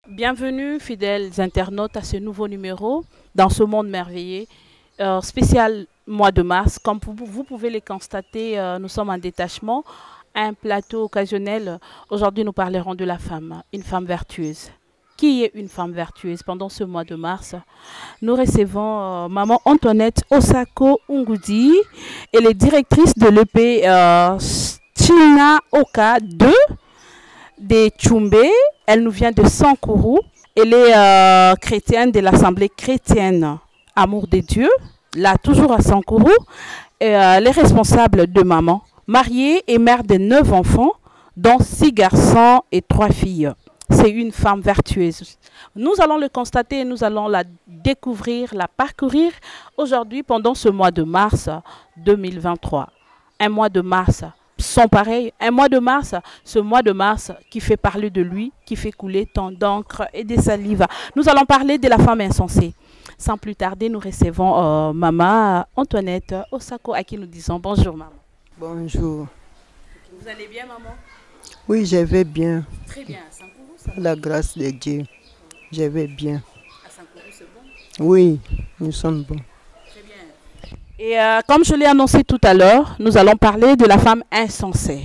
Bienvenue, fidèles internautes, à ce nouveau numéro dans ce monde merveilleux, spécial mois de mars. Comme vous pouvez le constater, nous sommes en détachement, un plateau occasionnel. Aujourd'hui, nous parlerons de la femme, une femme vertueuse. Qui est une femme vertueuse pendant ce mois de mars? Nous recevons Maman Antoinette Osako Ungudi. Elle est directrice de l'EP China Oka 2 de Tchumbe. Elle nous vient de Sankourou. Elle est chrétienne de l'Assemblée chrétienne Amour de Dieu, là toujours à Sankourou. Elle est responsable de maman, mariée et mère de 9 enfants, dont 6 garçons et 3 filles. C'est une femme vertueuse. Nous allons le constater et nous allons la découvrir, la parcourir aujourd'hui pendant ce mois de mars 2023. Un mois de mars sans pareil, un mois de mars, ce mois de mars qui fait parler de lui, qui fait couler tant d'encre et de salive. Nous allons parler de la femme insensée. Sans plus tarder, nous recevons Maman Antoinette Osako, à qui nous disons bonjour maman. Bonjour. Vous allez bien maman? Oui, je vais bien. Très bien, à Sankourou, ça va? La grâce de Dieu, je vais bien. À Sankourou, c'est bon? Oui, nous sommes bons. Très bien. Et comme je l'ai annoncé tout à l'heure, nous allons parler de la femme insensée.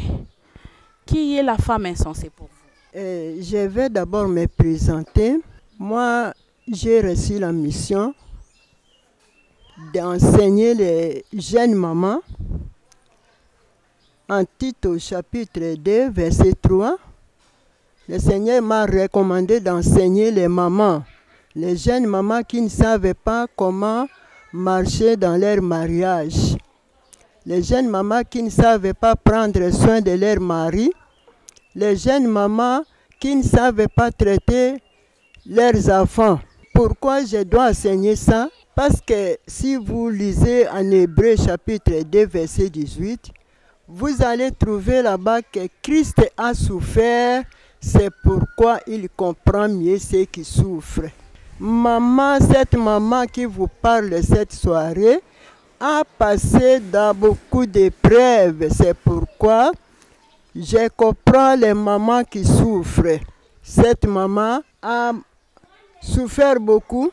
Qui est la femme insensée pour vous? Je vais d'abord me présenter. Moi, j'ai reçu la mission d'enseigner les jeunes mamans en Tite au chapitre 2, verset 3. Le Seigneur m'a recommandé d'enseigner les mamans, les jeunes mamans qui ne savaient pas comment marcher dans leur mariage. Les jeunes mamans qui ne savaient pas prendre soin de leur mari. Les jeunes mamans qui ne savaient pas traiter leurs enfants. Pourquoi je dois enseigner ça? Parce que si vous lisez en Hébreu chapitre 2 verset 18, vous allez trouver là-bas que Christ a souffert, c'est pourquoi il comprend mieux ceux qui souffrent. Maman, cette maman qui vous parle cette soirée, a passé dans beaucoup d'épreuves, c'est pourquoi je comprends les mamans qui souffrent. Cette maman a souffert beaucoup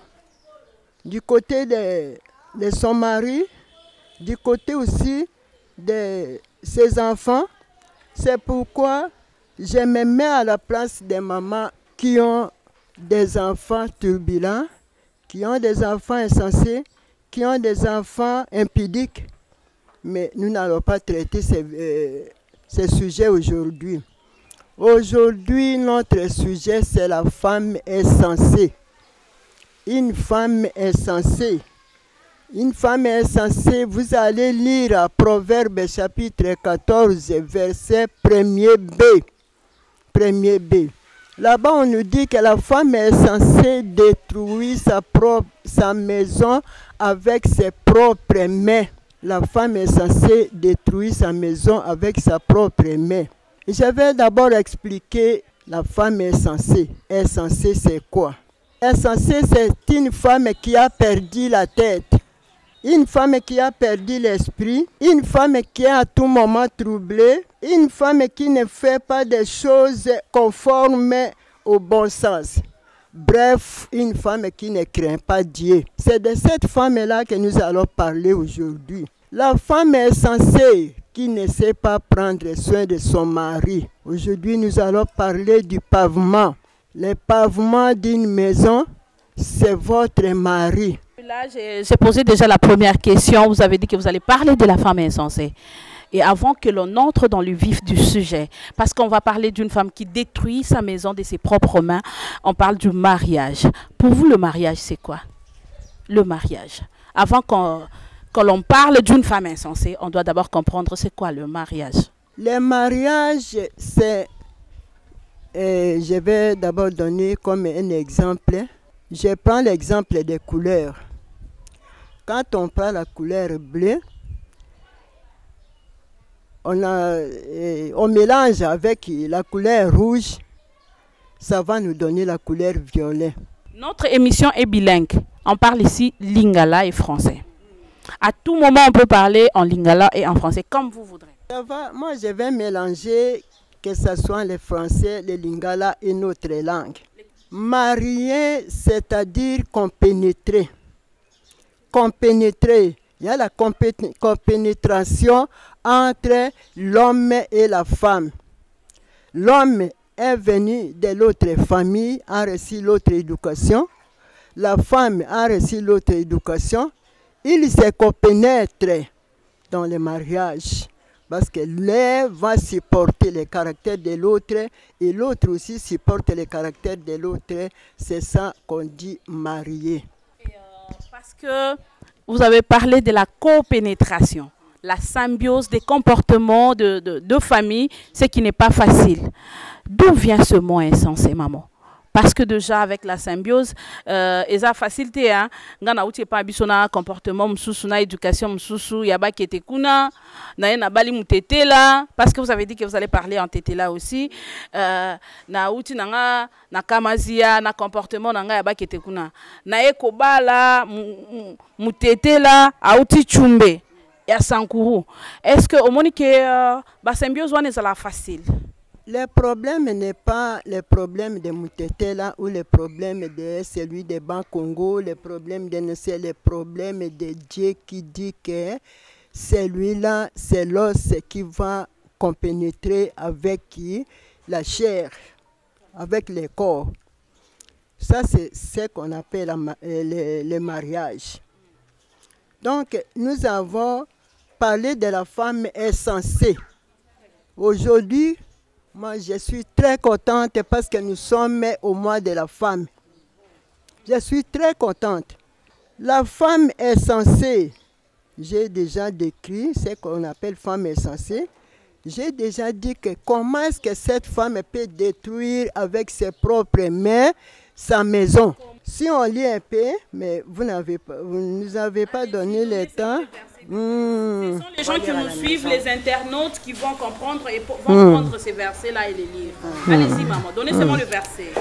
du côté de son mari, du côté aussi de ses enfants. C'est pourquoi je me mets à la place des mamans qui ont des enfants turbulents, qui ont des enfants insensés, qui ont des enfants impudiques. Mais nous n'allons pas traiter ces sujets aujourd'hui. Aujourd'hui, notre sujet, c'est la femme insensée. Une femme insensée. Une femme insensée, vous allez lire à Proverbe chapitre 14, verset 1er B. 1er B. Là-bas, on nous dit que la femme est censée détruire sa maison avec ses propres mains. La femme est censée détruire sa maison avec sa propre main. Je vais d'abord expliquer la femme insensée. Insensée, c'est quoi? Insensée, c'est une femme qui a perdu la tête. Une femme qui a perdu l'esprit, une femme qui est à tout moment troublée, une femme qui ne fait pas des choses conformes au bon sens. Bref, une femme qui ne craint pas Dieu. C'est de cette femme-là que nous allons parler aujourd'hui. La femme insensée qui ne sait pas prendre soin de son mari. Aujourd'hui, nous allons parler du pavement. Le pavement d'une maison, c'est votre mari. Là, j'ai posé déjà la première question. Vous avez dit que vous allez parler de la femme insensée. Et avant que l'on entre dans le vif du sujet, parce qu'on va parler d'une femme qui détruit sa maison de ses propres mains, on parle du mariage. Pour vous, le mariage, c'est quoi? Le mariage. Avant que l'on parle d'une femme insensée, on doit d'abord comprendre c'est quoi le mariage. Le mariage, c'est... je vais d'abord donner comme un exemple. Je prends l'exemple des couleurs. Quand on prend la couleur bleue, on mélange avec la couleur rouge, ça va nous donner la couleur violet. Notre émission est bilingue. On parle ici lingala et français. À tout moment, on peut parler en lingala et en français, comme vous voudrez. Ça va, moi, je vais mélanger, que ce soit le français, le lingala et notre langue. Marier, c'est-à-dire compénétrer. Compénétrer. Il y a la compénétration entre l'homme et la femme. L'homme est venu de l'autre famille, a reçu l'autre éducation. La femme a reçu l'autre éducation. Il se compénètre dans le mariage. Parce que l'un va supporter le caractère de l'autre et l'autre aussi supporte le caractère de l'autre. C'est ça qu'on dit marié. Parce que vous avez parlé de la copénétration, la symbiose des comportements de famille, ce qui n'est pas facile. D'où vient ce mot insensé, maman? Parce que déjà avec la symbiose, ils ont facilité, hein. Ngana outi pas bisona comportement msusu na éducation msusu yaba qui était kuna na bali mutete là parce que vous avez dit que vous allez parler en tété là aussi na outi nanga na kamazia na comportement nanga yaba qui était kuna na ekobala mutete là outi chumbe ya sankuru. Est-ce que au monique ba symbiose wana est facile? Le problème n'est pas le problème de Moutetela ou le problème de celui de Ban-Congo, le problème de c'est le problème de Dieu qui dit que celui-là, c'est l'os qui va compénétrer avec qui? La chair, avec le corps. Ça, c'est ce qu'on appelle le mariage. Donc, nous avons parlé de la femme insensée. Aujourd'hui, moi, je suis très contente parce que nous sommes au mois de la femme. Je suis très contente. La femme insensée, j'ai déjà décrit ce qu'on appelle femme insensée. J'ai déjà dit que comment est-ce que cette femme peut détruire avec ses propres mains sa maison. Si on lit un peu, mais vous ne nous avez pas donné le temps. Ce sont les gens qui nous suivent, les internautes qui vont comprendre et vont prendre ces versets-là et les lire. Allez-y, maman, donnez-moi le verset.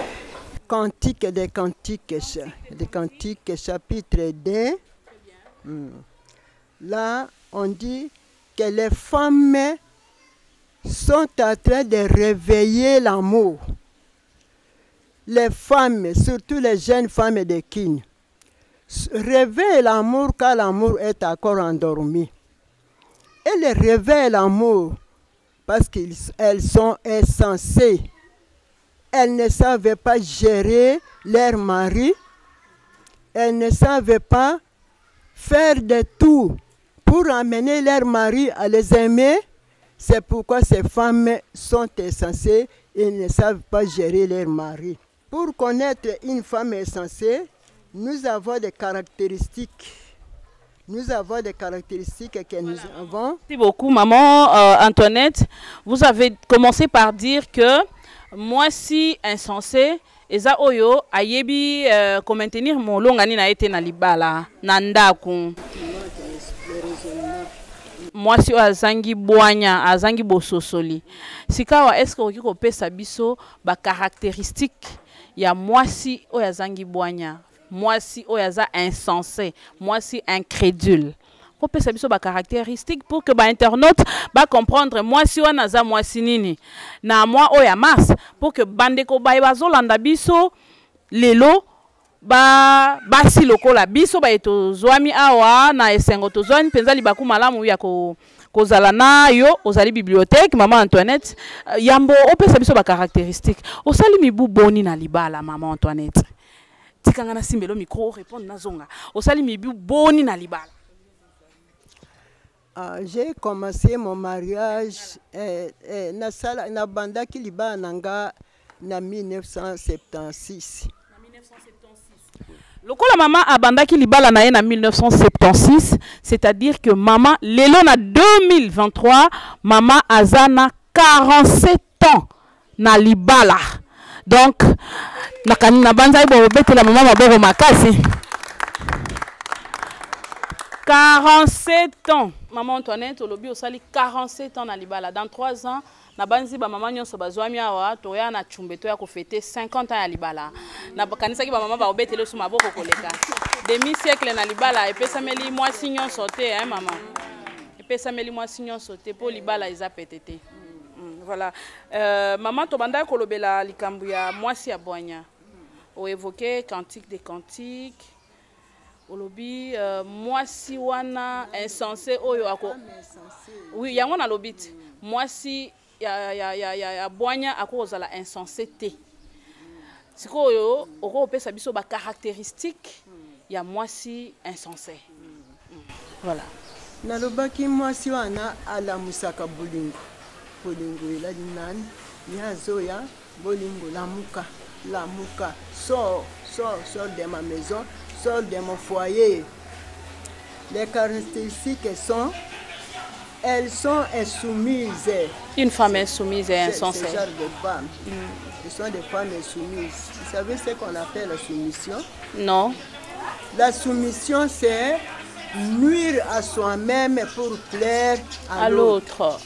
Cantique des Cantiques, chapitre 2. Là, on dit que les femmes sont en train de réveiller l'amour. Les femmes, surtout les jeunes femmes de Kin, réveillent l'amour quand l'amour est encore endormi. Elles réveillent l'amour parce qu'elles sont insensées. Elles ne savent pas gérer leur mari. Elles ne savent pas faire de tout pour amener leur mari à les aimer. C'est pourquoi ces femmes sont insensées et ne savent pas gérer leur mari. Pour connaître une femme insensée, nous avons des caractéristiques. Nous avons des caractéristiques que nous avons. Merci beaucoup, maman Antoinette. Vous avez commencé par dire que moi, si insensé, eza oyo ayebi ko maintenir mon longani na été na libala na ndaku. Moi si azangi boanya azangi bososoli. Sikawa est-ce que okiko pesa biso ba caractéristique ya moi si oyo azangi boanya. Moi si oyaza insensé, moi si incrédule. Pour pesa biso ba caractéristique pour que ba internaute ba comprendre moi si wanaza moi si nini. Na moi oya mas pour que bandeko ba bazolanda biso lelo ba si lokola biso ba eto zwami awa na esengo to zwani penza libaku malamu ya ko kozala na yo ozali bibliothèque maman Antoinette yambo opesa biso ba caractéristique osali mibu boni na libala maman Antoinette. Tikanga na simbelo micro répondre na zonga. Osali mibu boni na libala. J'ai commencé mon mariage na bandaki libala nanga na 1976. Lokola maman abandaki libala na ye na 1976, c'est-à-dire que maman lelo na 2023, maman azana 47 ans na libala. Donc na banza ibo bete la maman maboko makasi 47 ans maman Antoinette olobi osali 47 ans na libala. Dans 3 ans na banzi ba maman nyonso bazwami awa toya na chumbe to ya ko fêter 50 ans ya libala na kanisa ki ba maman ba obetele su maboko koleka demi siècle na libala epesameli mwasi nyonso te hein maman epesameli mwasi nyonso te po libala eza petete. Voilà. Maman, tu as kolobela likambu ya mwasi ya boanya. On évoquait Cantique des Cantiques. Olobi, moi si wana insensé oyo ako. Oui, yango na lobit. Moi si ya boanya ako ozala insensé te. Sikoyo oko opesa biso ba caractéristique ya moi si insensé. Voilà. Nalobaki moi si wana ala musaka bolingo. Bolingo ila dinani ya zoya bolingo lamuka. Sors de ma maison. Sors de mon foyer. Les caractéristiques sont, elles sont insoumises. Une femme insoumise et insensée. Ce genre de femmes. Ce sont des femmes insoumises. Vous savez ce qu'on appelle la soumission? Non. La soumission, c'est nuire à soi-même pour plaire à l'autre.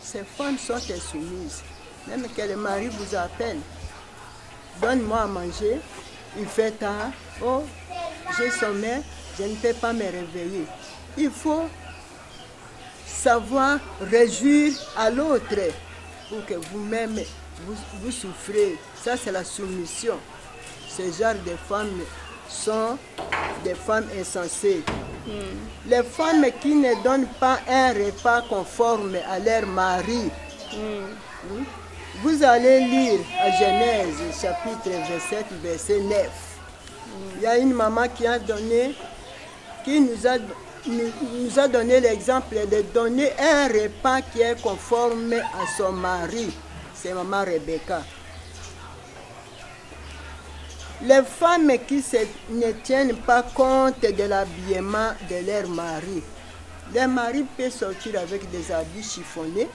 Ces femmes sont insoumises. Même que le mari vous appelle, donne-moi à manger. Il fait tard, oh, j'ai sommeil, je ne peux pas me réveiller. Il faut savoir réjouir à l'autre pour que vous-même, vous souffrez. Ça, c'est la soumission. Ce genre de femmes sont des femmes insensées. Les femmes qui ne donnent pas un repas conforme à leur mari. Vous allez lire à Genèse, chapitre 27, verset 9. Il y a une maman qui nous a donné l'exemple de donner un repas qui est conforme à son mari. C'est maman Rebecca. Les femmes qui ne tiennent pas compte de l'habillement de leur mari. Leur mari peut sortir avec des habits chiffonnés.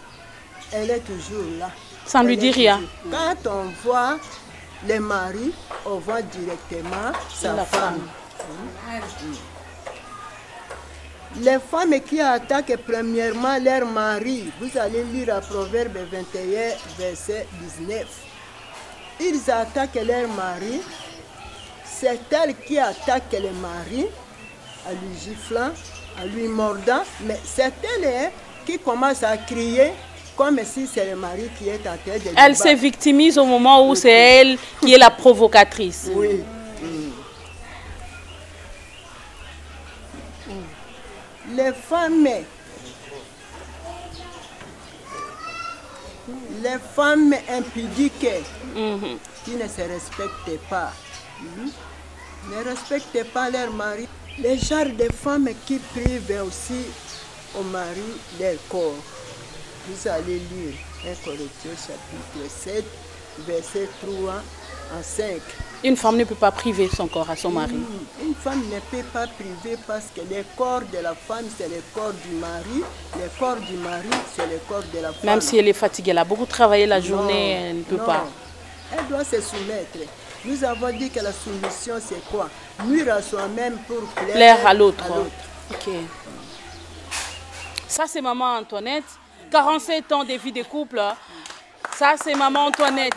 Elle est toujours là. Ça ne lui dit rien. Quand on voit les maris, on voit directement sa femme. Les femmes qui attaquent premièrement leur mari, vous allez lire à Proverbe 21, verset 19. Ils attaquent leur mari. C'est elle qui attaque le mari, en lui giflant, en lui mordant. Mais c'est elle qui commence à crier. Comme si c'est le mari qui est en tête de elle se victimise au moment où c'est elle qui est la provocatrice. Oui. Les femmes impudiques qui ne se respectent pas, ne respectent pas leur mari. Les genres de femmes qui privent aussi au mari leur corps. Vous allez lire 1 Corinthiens chapitre 7, verset 3 à 5. Une femme ne peut pas priver son corps à son mari. Une femme ne peut pas priver parce que le corps de la femme, c'est le corps du mari. Le corps du mari, c'est le corps de la femme. Même si elle est fatiguée, elle a beaucoup travaillé la journée, elle ne peut pas. Elle doit se soumettre. Nous avons dit que la soumission, c'est quoi? Nuire à soi-même pour plaire à l'autre. Ok. Ça, c'est maman Antoinette. 47 ans de vie de couple. Ça, c'est maman Antoinette.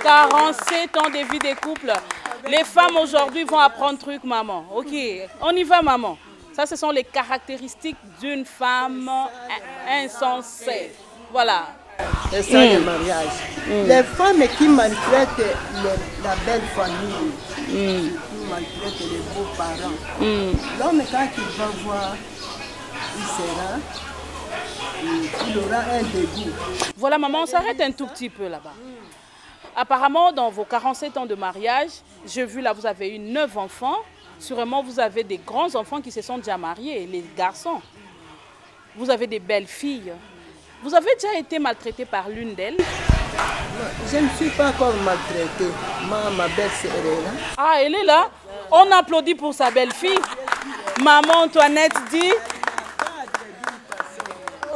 47 ans de vie de couple. Les femmes aujourd'hui vont apprendre truc, maman. Ok, on y va, maman. Ça, ce sont les caractéristiques d'une femme insensée. Voilà. C'est ça le mariage. Les femmes qui maltraitent la belle famille, qui maltraitent les beaux-parents. L'homme, quand il va voir, il aura un dégoût. Voilà, maman, on s'arrête un tout petit peu là-bas. Apparemment, dans vos 47 ans de mariage, j'ai vu là, vous avez eu 9 enfants. Sûrement, vous avez des grands enfants qui se sont déjà mariés, les garçons. Vous avez des belles filles. Vous avez déjà été maltraité par l'une d'elles? Je ne suis pas encore maltraitée. Ma belle-sœur est là. Ah, elle est là? On applaudit pour sa belle-fille. Maman Antoinette dit...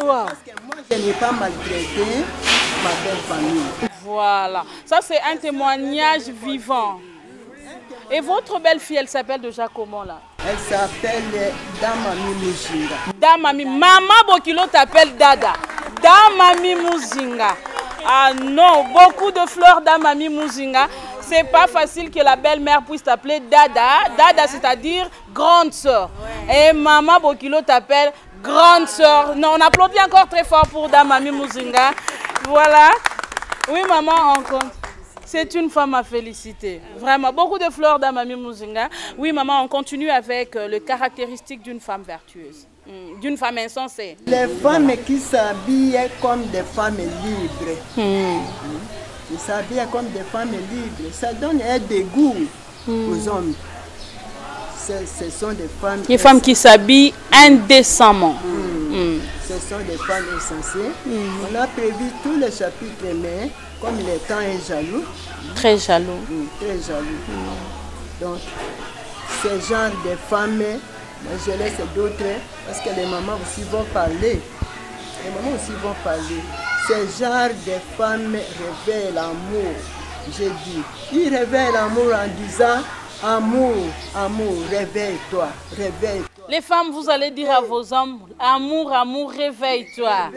Wow. Parce que moi, je n'ai pas maltraité ma belle famille. Voilà. Ça, c'est un témoignage vivant. Et votre belle-fille, elle s'appelle déjà comment là? Elle s'appelle Damami Muzinga. Damami. Maman Bokilo t'appelle Dada. Damami Muzinga. Ah non, beaucoup de fleurs Damami Muzinga. C'est pas facile que la belle-mère puisse t'appeler Dada. Dada, c'est-à-dire grande sœur. Et maman Bokilo t'appelle grande sœur. Non, on applaudit encore très fort pour Damami Muzinga. Voilà. Oui, maman, on compte. C'est une femme à féliciter. Vraiment, beaucoup de fleurs dans Mami Muzinga. Oui, maman, on continue avec les caractéristiques d'une femme vertueuse, d'une femme insensée. Les femmes qui s'habillent comme des femmes libres. Ils s'habillent comme des femmes libres. Ça donne un dégoût aux hommes. Ce sont des femmes... Les femmes qui s'habillent indécemment. Ce sont des femmes insensées. On a prévu tous les chapitres, mais comme le temps est jaloux. Très jaloux. Très jaloux. Donc, ce genre de femmes, je laisse d'autres, parce que les mamans aussi vont parler. Les mamans aussi vont parler. Ce genre de femmes réveillent l'amour. J'ai dit, ils réveillent l'amour en disant, amour, amour, réveille-toi, réveille-toi. Les femmes, vous allez dire à vos hommes, amour, amour, réveille-toi.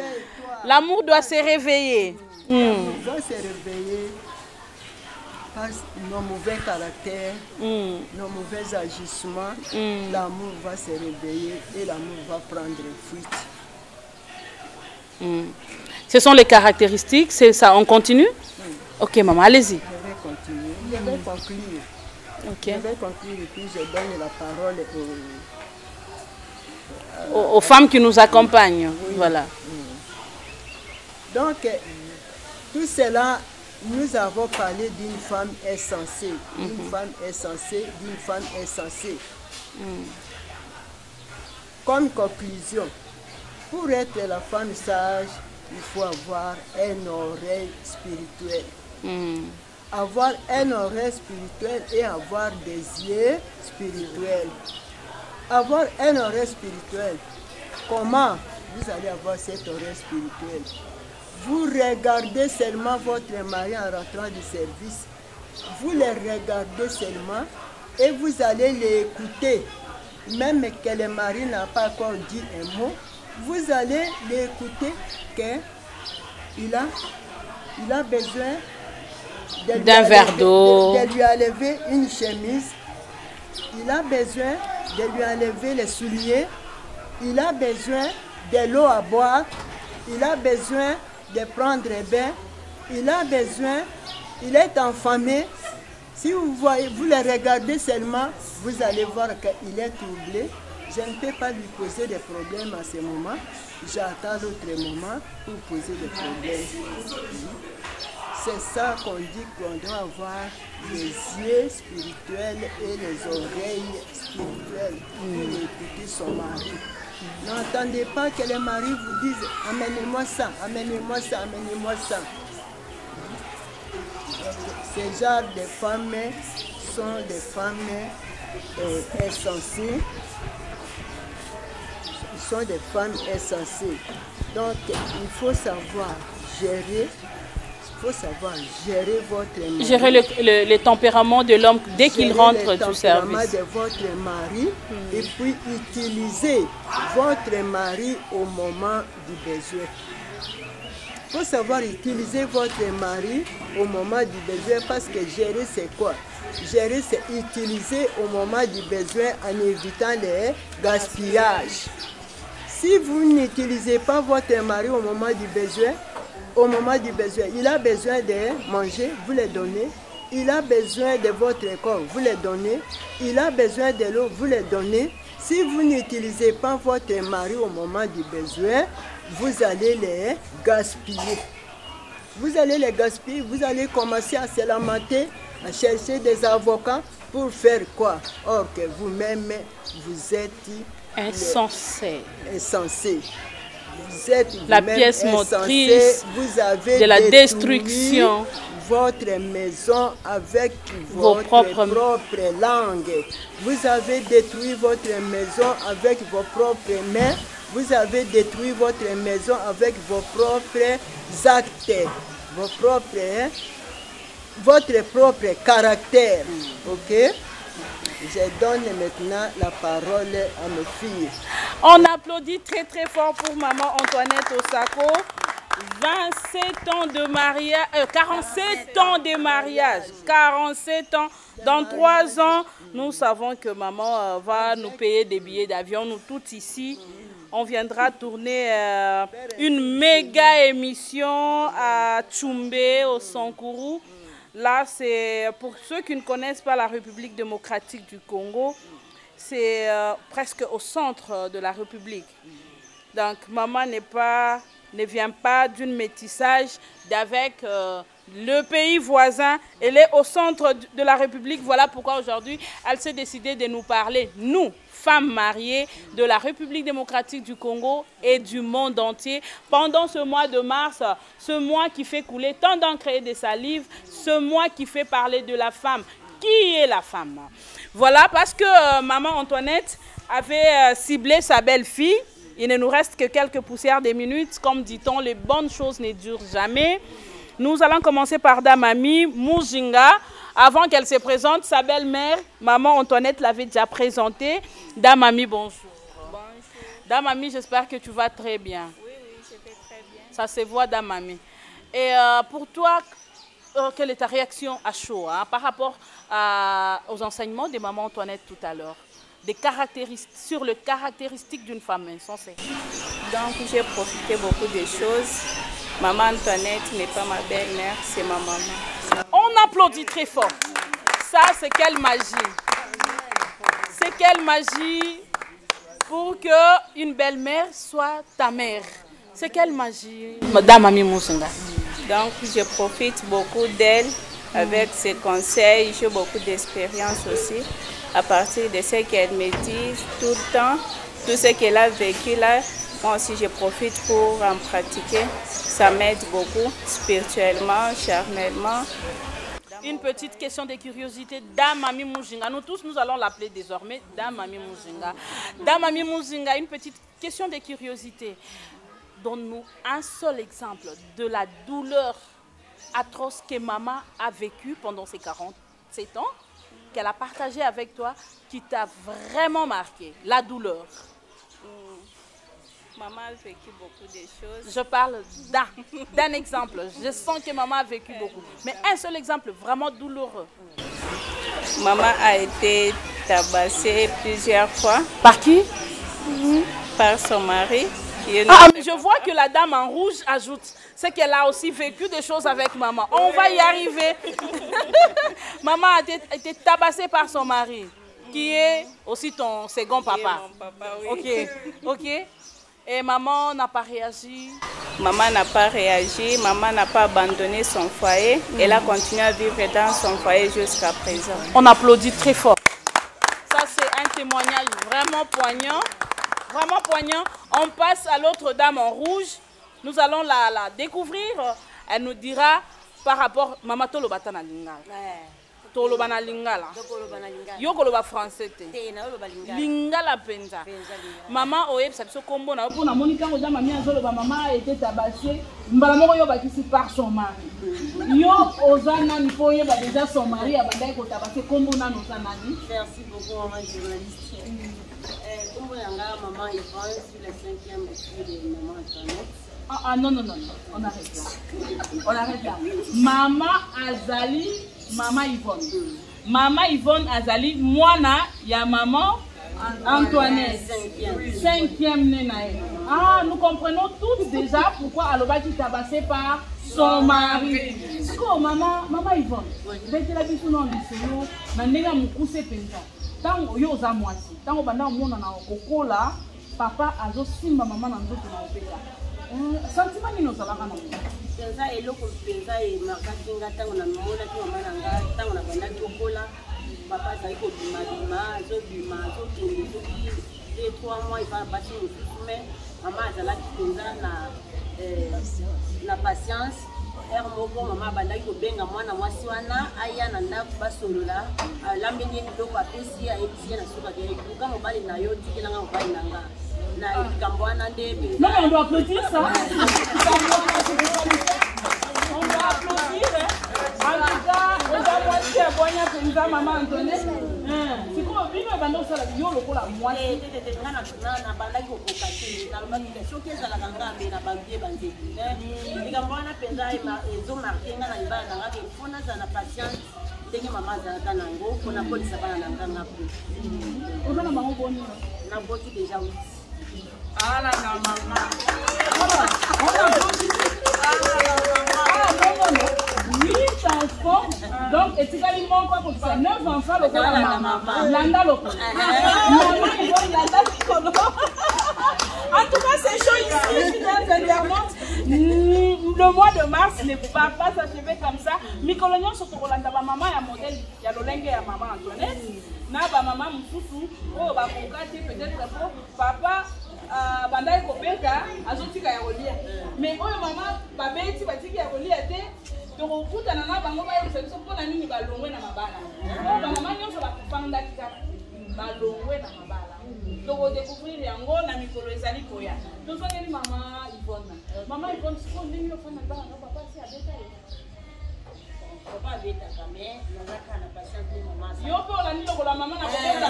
L'amour doit se réveiller. L'amour doit se réveiller par nos mauvais caractères, nos mauvais agissements. L'amour va se réveiller et l'amour va prendre fuite. Ce sont les caractéristiques, c'est ça, on continue? Ok, maman, allez-y. Je vais continuer, je vais conclure. Okay. Je vais conclure et puis je donne la parole aux femmes qui nous accompagnent. Oui. Voilà. Donc, tout cela, nous avons parlé d'une femme insensée, d'une femme insensée, d'une femme insensée. Comme conclusion, pour être la femme sage, il faut avoir une oreille spirituelle. Avoir une oreille spirituelle et avoir des yeux spirituels. Avoir une oreille spirituelle. Comment vous allez avoir cette oreille spirituelle? Vous regardez seulement votre mari en rentrant du service. Vous le regardez seulement et vous allez l'écouter. Même que le mari n'a pas encore dit un mot, vous allez l'écouter qu'il a besoin d'un verre d'eau, de lui enlever une chemise, il a besoin de lui enlever les souliers, il a besoin de l'eau à boire, il a besoin de prendre un bain, il a besoin, il est enfamé. Si vous voyez, vous le regardez seulement, vous allez voir qu'il est troublé. Je ne peux pas lui poser des problèmes à ce moment. J'attends l'autre moment pour poser des problèmes. C'est ça qu'on dit qu'on doit avoir les yeux spirituels et les oreilles spirituelles pour écouter son mari. N'entendez pas que les maris vous disent « amenez-moi ça, amenez-moi ça, amenez-moi ça ». Ces genres de femmes sont des femmes insensées. Ce sont des femmes insensées. Donc, il faut savoir gérer. Il faut savoir gérer votre mari. Gérer le tempérament de l'homme dès qu'il rentre du service. Le tempérament de votre mari et puis utiliser votre mari au moment du besoin. Il faut savoir utiliser votre mari au moment du besoin parce que gérer c'est quoi? Gérer c'est utiliser au moment du besoin en évitant les gaspillages. Si vous n'utilisez pas votre mari au moment du besoin, il a besoin de manger, vous le donnez. Il a besoin de votre corps, vous le donnez. Il a besoin de l'eau, vous le donnez. Si vous n'utilisez pas votre mari au moment du besoin, vous allez les gaspiller. Vous allez les gaspiller, vous allez commencer à se lamenter, à chercher des avocats pour faire quoi? Or que vous-même, vous êtes insensé. Vous êtes la pièce motrice de la destruction. Votre maison avec votre propre langue. Vous avez détruit votre maison avec vos propres mains. Vous avez détruit votre maison avec vos propres actes, votre propre caractère. Ok? Je donne maintenant la parole à mes filles. On applaudit très très fort pour maman Antoinette Osako. 27 ans de mariage, 47 ans de mariage, 47 ans. Dans 3 ans, nous savons que maman va nous payer des billets d'avion. Nous toutes ici, on viendra tourner une méga émission à Tchoumbé, au Sankourou. Là, c'est pour ceux qui ne connaissent pas la République démocratique du Congo, c'est presque au centre de la République. Donc, maman ne vient pas d'un métissage d'avec le pays voisin. Elle est au centre de la République. Voilà pourquoi aujourd'hui, elle s'est décidée de nous parler, nous, femmes mariées de la République démocratique du Congo et du monde entier, pendant ce mois de mars, ce mois qui fait couler tant d'encre et de salive, ce mois qui fait parler de la femme. Qui est la femme? Voilà, parce que maman Antoinette avait ciblé sa belle-fille. Il ne nous reste que quelques poussières de minutes. Comme dit-on, les bonnes choses ne durent jamais. Nous allons commencer par Damami Mujinga. Avant qu'elle se présente, sa belle-mère, maman Antoinette, l'avait déjà présentée. Damami, bonjour. Bonjour. Damami, j'espère que tu vas très bien. Oui, je vais très bien. Ça se voit, Damami. Et pour toi, quelle est ta réaction à chaud par rapport aux enseignements de maman Antoinette tout à l'heure? Sur les caractéristiques d'une femme insensée. Donc, j'ai profité beaucoup de choses. Maman Antoinette n'est pas ma belle-mère, c'est ma maman. On applaudit très fort. Ça, c'est quelle magie. C'est quelle magie pour qu'une belle-mère soit ta mère. C'est quelle magie, Madame Ami Moussanga. Donc, je profite beaucoup d'elle avec ses conseils. J'ai beaucoup d'expérience aussi. À partir de ce qu'elle me dit tout le temps, tout ce qu'elle a vécu là, moi aussi je profite pour en pratiquer. Ça m'aide beaucoup spirituellement, charnellement. Une petite question de curiosité, Dame Ami Mujinga. Nous tous, nous allons l'appeler désormais Dame Ami Mujinga. Dame Ami Mujinga, une petite question de curiosité. Donne-nous un seul exemple de la douleur atroce que maman a vécue pendant ses 47 ans, qu'elle a partagé avec toi, qui t'a vraiment marqué, la douleur. Maman a vécu beaucoup de choses. Je parle d'un exemple. Je sens que maman a vécu beaucoup. Mais un seul exemple vraiment douloureux. Maman a été tabassée plusieurs fois. Par qui? Par son mari. Mais je vois que la dame en rouge ajoute, c'est qu'elle a aussi vécu des choses avec maman. On va y arriver. Maman a été tabassée par son mari, qui est aussi ton second papa. Mon papa, oui. Ok. Et maman n'a pas réagi? Maman n'a pas réagi, maman n'a pas abandonné son foyer. Elle a continué à vivre dans son foyer jusqu'à présent. On applaudit très fort. Ça, c'est un témoignage vraiment poignant. Vraiment poignant. On passe à l'autre dame en rouge. Nous allons la découvrir. Elle nous dira par rapport... Maman Tolobata na lingala. Toloba na lingala. Yo koloba français te. Lingala penza. Maman oyeb sa biso kombo na po na monika ngo jama mi azoloba maman a été tabassée. Mbala moko yo bakisi par son mari. Yo ozana ni po yeba déjà son mari abandai ko tabasser kombo na nozanani. Merci beaucoup maman journaliste. Kombo yanga maman Yvonne sur le 5e épisode de maman Antoinette. Non, on arrête là. On arrête là. Maman Azali, maman Yvonne. Maman Yvonne Azali, moi ya maman Antoinette. 5e nenae. Nous comprenons tous déjà pourquoi Aloba qui tabassé par son mari. Maman Yvonne, bête la biso non lycée, na ndenge mukuse penza. Tango yo za mwasi. Tango banda mona na okola, papa azo simba maman na nzoto na opeka. Sentiment ni nozalaka na penza eloko penza e markaki nga tango na mona ki mama na nga tango na banda kokola papa azali kobima azokende soki 2-3 mois eva basi mosusu me mama azalaki penza na patience ere moko mama abandaki kobenga mwana mwasi wana aya na ndako basolola alambeli ye biloko apesi ayebisi ye na sukaki luka mobali na yo tikelanga mobali na nga. Non, mais on doit applaudir ça. On doit applaudir. En tout cas, on doit moitié à Boigna Penza, maman Antoinette. C'est quoi, lui, il va nous faire la viole pour la moitié. Ah là là, maman. On applaudit. 8 enfants Donc, et tu vas lui montrer quoi pour ça? 9 enfants, le quoi la maman. Landa le quoi. Maman, ils vont landa le quoi. En tout cas, c'est chaud ici, fidèles internautes. Le mois de mars ne va pas s'achever comme ça. Mikolonion surtout Rolanda, maman et modèle, il y a le lingue et maman Antoinette. Na ba maman Moussou, oh ba kokate peut-être pour papa bandai kopeka azotika ya kolia. Mais oyo maman babeti batiki ya kolia te to kokutana na bango ba yebisa biso mpona nini balongwe na mabala. Oh ba maman nyonso ba kupanda kika balongwe na mabala. Toko découvrir yango na mikolo ezali koya. Tozongeli mama Yvonne. Mama Yvonne siko ndenge ofana bana na papa si abeta ye. Papa abeta kame nazaka na patiente mama. Yo pe olandi lokola mama na kobeta.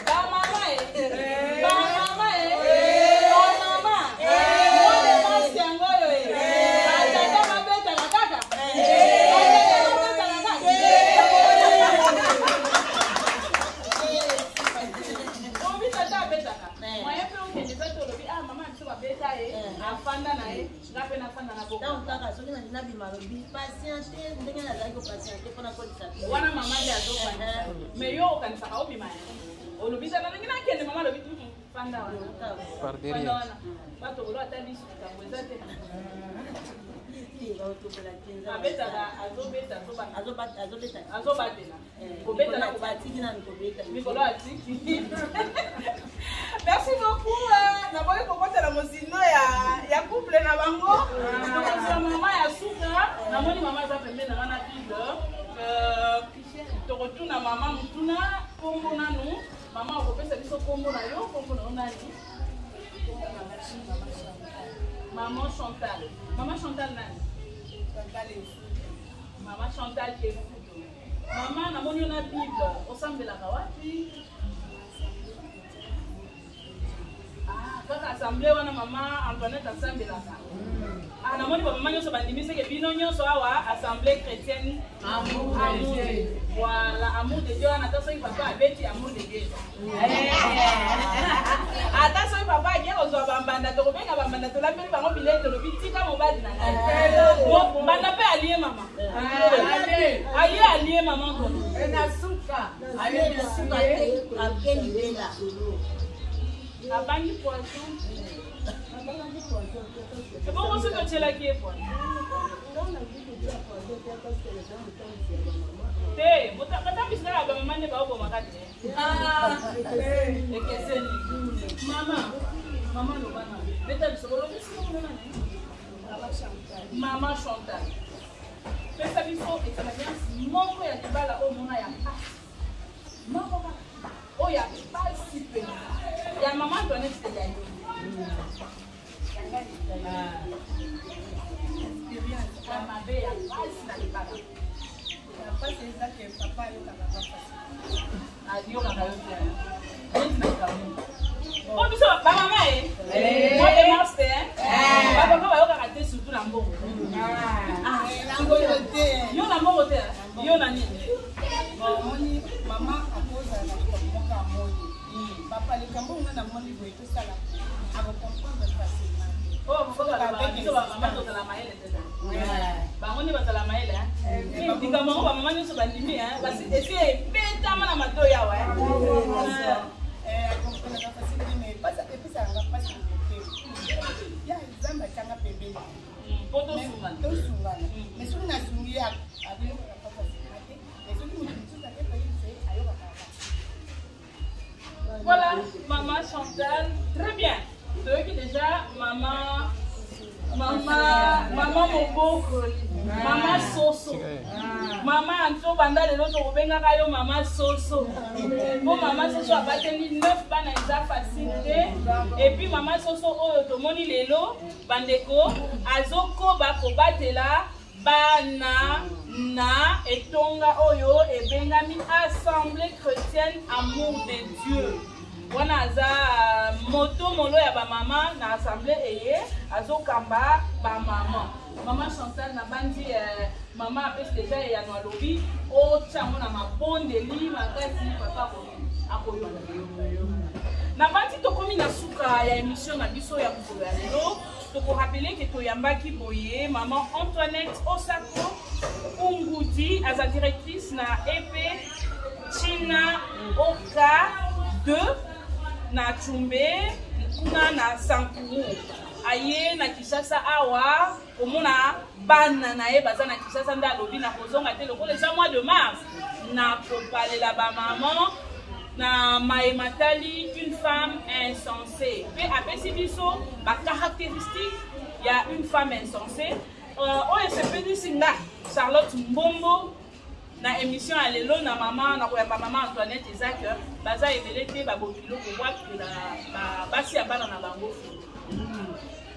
Ba mama e. Ba mama e. Ba mama. Mode masi yango yo e. Tata mabeta na kaka. Afanda na ye, ngape na fanda na boko. Donc kaka soki na dina bimalobi patiente ndenge na zaki ko patiente pona ko disapia. Wana mama ya zoka. Mais yo kanisa ka obi maya. Olobisa na ngina kende mama lobi fanda wana. Par derrière. Bato bolo atali suka kweza te. Abeta merci beaucoup. Naboye kokota la mosino ya couple na bango. Maman ya suka, namoni mama za pembe na wana Bible. Tokotuna mama mutuna kombo nanu. Mama okopesa biso kombo na yo, kombo na onani. Maman Chantal. Maman Chantal nani? Maman Chantal est fou. Maman, na moni na Bible. Osambelaka wapi? Ah, kaka assemblée wana maman Antoinette asambelaka. Ah, na moni maman nyonso bandimisi ke bino nyonso awa assemblée chrétienne amour de Dieu. Voilà, amour de Dieu wana taso papa abeti amour de Dieu. Ata so papa aje kozwa bambanda to kobenga bambanda to lambeli bango bilete lo bitika mobali na ngai. Bon, banda pe allié maman. Aye allié maman ko. Na suka. Aye na suka akeli bela. Abangi poisson. Abangi poisson. C'est bon aussi que tu es là qui est poisson. Te, kata bisika ba mama ne ba obo makate. Ah. Ekeseni. Mama no bana. Beta bisolo bisiko no nani? Mama Chantal. Pesa biso expérience moko ya libala o mona ya passe. Moko ba. O ya passe pe. Ya mama Antoinette te ya yo. Mama be ya passe na libala. Parce que papa yo kaka papa. Adio kaka yo te. Oh biso ba mama moi de master ba papa ba yo kaka te surtout na mbongo. Yo na mbongo te. Yo na nini? Moni mama apoza na komoka moni. Papa le kambo na moni boy to sala. Abo comprendre facilement. Oh papa biso ba mama to la maele te. Bangoni batala maele ndika mongo ba mama nyonso bandimi basi esi betama na mato yawa comprendre ka facile mais pas ça depuis ça nga pas ya zamba changa pembeni poto sunga to sunga mais suni na sungi ya abio ka facile mais suni mutu ta ke paye c'est ayo ka. Voilà maman Chantal, très bien. Donc déjà maman Moboko, maman Soso, maman Anto banda de l'autre obenga kayo maman Soso. Bon maman Soso a battu 9 bana isa facilité et puis maman Soso oyo tomoni lelo bandeko azoko bako batela bana na etonga oyo ebengami assemblée chrétienne amour de Dieu. Wana aza moto molo ya ba mama na assemblée eye azokamba ba mama. Maman Chantal na bandi mama apesi déjà ya no alobi o chango na mabondeli makasi papa akoyona. Na bandi tokomi na suka ya émission na biso ya kukolo ya lelo. Toko rappeler que toyambaki boye maman Antoinette Osako Ungudi, à sa directrice na EP China Oka 2 na Chumbe kuna na Sankuru. Aye na Kishasa awa omona bana na ye baza na Kishasa nda lobi na kozonga te lokolo eza mois de mars na kopalela ba maman na Maïmatali, une femme insensée. Pe apesi biso ba caractéristique ya une femme insensée. Oyo sepeli singa Charlotte Mbombo na émission à lelo na maman na koyamba maman Antoinette Isaac baza ebele te ba bokilo ko bwakela ba basi ya bana na bango.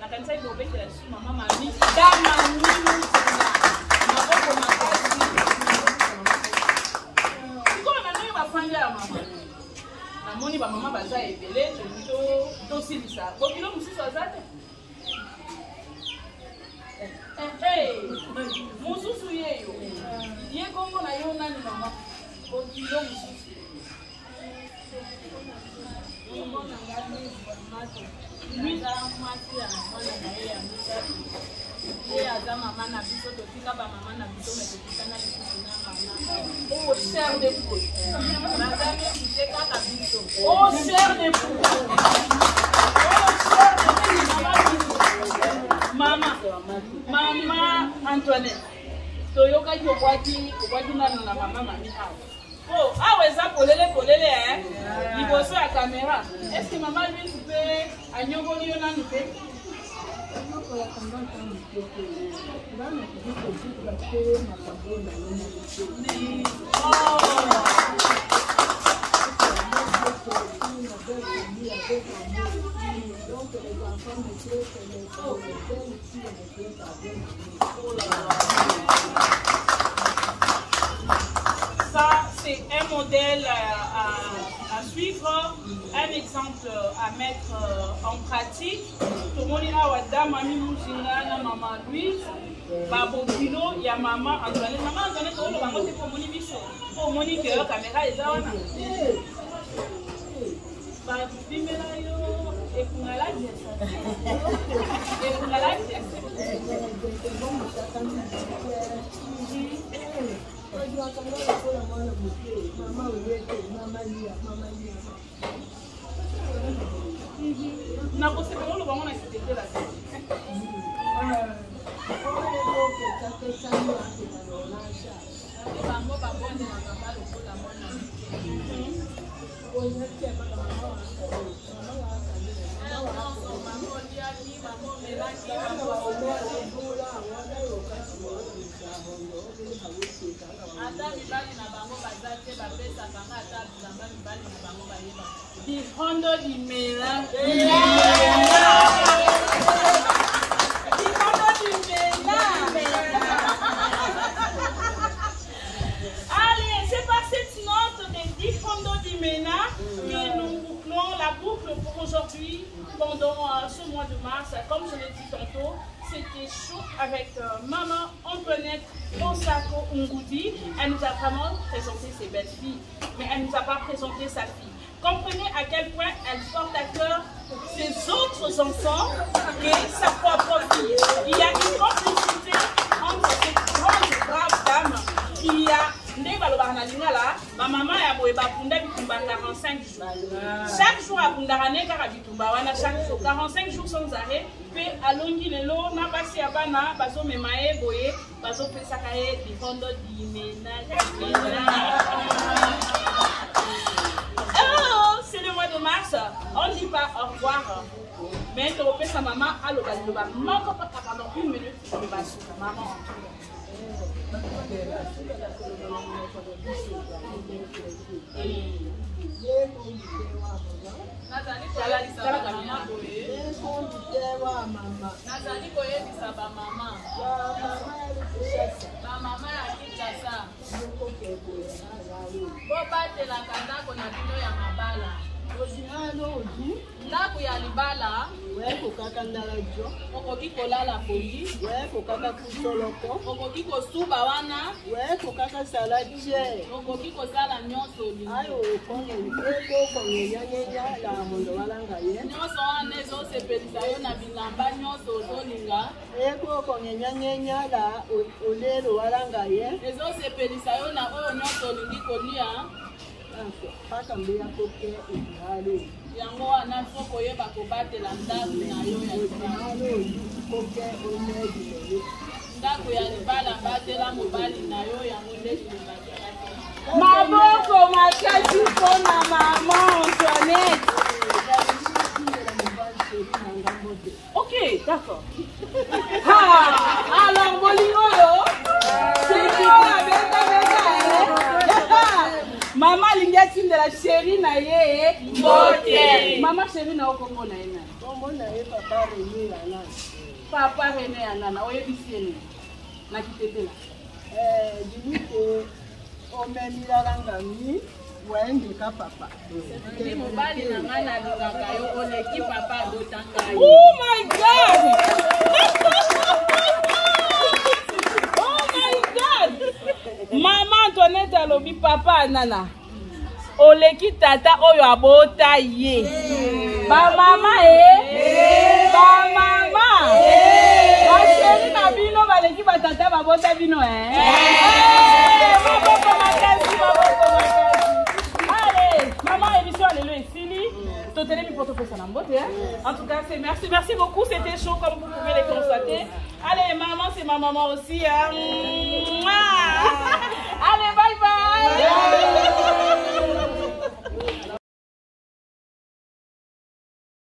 Na kanisa ibo bekela su maman mami dama nini maboko makasi. Siko na nani bafanya ya mama. Na moni ba mama baza ebele to silisa. Bokilo mususu azate. Mususu yeyo. Ye Kongo na yo nani mama? Bokilo mususu. Oh, cher de poule. Oh, cher de poule. Maman Antoinette. Toyoka ki okwati nanu na mama mami awa. Oh, awa eza polele hein. Liboso ya caméra. Est-ce que maman lui peut anyongoli yo nanu pe? Ça, c'est un modèle à suivre, un exemple à mettre en pratique. Tout le monde est là, Mami Mouchina, Maman Louise, Babo Kilo, il y a Maman Antoinette. Maman Antoinette, on va monter pour Moni Bichon. Pour Moni que la caméra est là. Et pour la Allez, c'est par cette note des 10 fondos d'Imena que nous bouclons la boucle pour aujourd'hui pendant ce mois de mars. Comme je l'ai dit tantôt, c'était chaud avec maman Antoinette Osako Ungudi. Elle nous a vraiment présenté ses belles filles, mais elle ne nous a pas présenté sa fille. Comprenez à quel point elle porte à cœur ses autres enfants et sa propre fille. Il y a une complicité entre cette grande brave dame qui a ma maman a 45 jours. Chaque jour, chaque jour, 45 jours sans arrêt. Puis, à l'ongi lelo, na passé à bana, baso me mae boye, baso pesakaye, di fondo di ménage. Oh, c'est le mois de mars. On ne dit pas au revoir. Mais tu repères sa maman à l'occasion. Maman, pendant une minute, tu vas sur maman. Nazali koyebisa ba mama ya Kinshasa bo batelaka ndako na bino ya mabala ndako ya libala kokaka ndala jo okoki kolala pongi kokaka kusoloko okoki kosuba wana kokaka sala tie okoki kosala nyonso olingi ayo ekokong'enyang'enya la mondo walanga ye nyonso wana ezosepelisa yo na bilamba nyonso ozolinga ekokong'enyang'enya la olelo walanga ye ezosepelisa yo na oyo nyonso olingi kolia paka mbeya koke ebihalo yango wana fo koyeba kobatela ndako na yo ya libala ndako ya libala batela mobali na yo yango nde liloba Maboko makasi mpona mama Antoinette. Ok, d'accord. Alors, bolingo yo. Mama lingia de la chérie na ye. Mbote. Mama chérie na okongo na ena. Komona ye papa René Anana. Papa René Anana, oyebisi ene. Na kitetela. Dinike omemilalanga mi wendeka papa. Ndi mobali na nga na lingaka yo oleki papa abotanga yo. Oh my God! Oh my God! Mama Antoinette alobi papa Anana. Oleki tata oyo abota ye. Ba mama ba mama. Ba chéri na bino baleki ba tata babota bino Maboko makasi, maboko makasi. Allez, maman émission alléluia esili. Totelemi poto pesa na mbote En tout cas, c'est merci beaucoup, c'était chaud comme vous pouvez le constater. Allez, maman, c'est ma maman aussi Allez, bye bye.